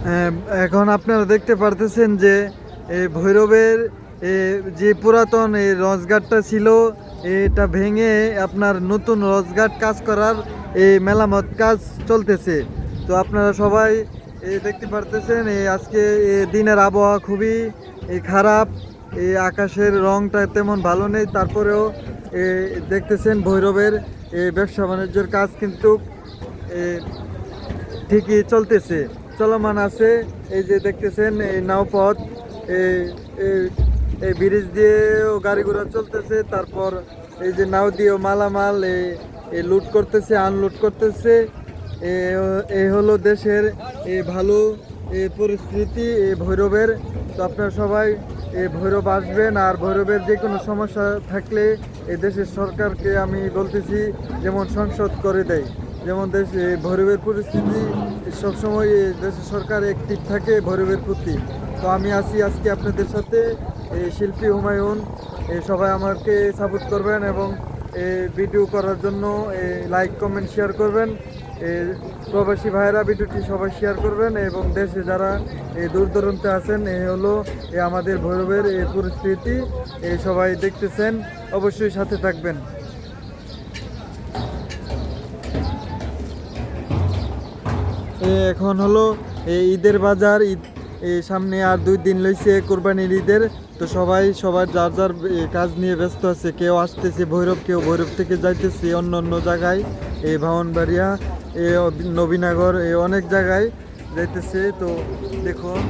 আহ, এখন আপনারা দেখতে পারতেছেন যে ভৈরবের যে পুরাতন এই রসঘাটটা ছিল, এটা ভেঙে আপনার নতুন রসঘাট কাজ করার এই মেরামত কাজ চলতেছে। তো আপনারা সবাই দেখতে পারতেছেন আজকে দিনের আবহাওয়া খুবই খারাপ। এই আকাশের রংটা তেমন ভালো নেই, তারপরেও দেখতেছেন ভৈরবের ব্যবসা বাণিজ্যের কাজ কিন্তু ঠিকই চলতেছে, চলমান আছে। এই যে দেখতেছেন এই নাওপথ, এই এই- এই ব্রিজ দিয়েও গাড়ি ঘোড়া চলতেছে। তারপর এই যে নাও দিয়েও মালামাল এই লুট করতেছে, আনলোড করতেছে। এই হলো দেশের ভালো পরিস্থিতি ভৈরবের। তো আপনারা সবাই ভৈরব আসবেন, আর ভৈরবের যে কোনো সমস্যা থাকলে এই দেশের সরকারকে আমি বলতেছি যেমন সংসদ করে দেয়, যেমন ভৈরবের পরিস্থিতি সবসময় দেশের সরকার অ্যাক্টিভ থাকে ভৈরবের প্রতি। তো আমি আছি আজকে আপনাদের সাথে, শিল্পী হুমায়ুন। সবাই আমাকে সাপোর্ট করবেন এবং ভিডিও করার জন্য লাইক কমেন্ট শেয়ার করবেন। প্রবাসী ভাইয়েরা ভিডিওটি সবাই শেয়ার করবেন, এবং দেশে যারা দূর দূরান্তে আছেন হলো আমাদের ভৈরবের পরিস্থিতি সবাই দেখতেছেন, অবশ্যই সাথে থাকবেন। এখন হলো ঈদের বাজার, ঈদ সামনে আর 2 দিন লইছে কোরবানির ঈদের। তো সবাই সবার যার যার কাজ নিয়ে ব্যস্ত আছে, কেউ আসতেছে ভৈরব, কেউ ভৈরব থেকে যাইতেছে অন্য অন্য জায়গায়, ভাওনবাড়িয়া, নবীনগর, অনেক জায়গায় যাইতেছে। তো দেখুন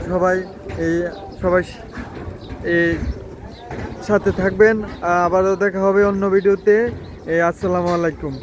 সবাই এই সবাই এই সাথে থাকবেন। আবারও দেখা হবে অন্য ভিডিওতে। আসসালামু আলাইকুম।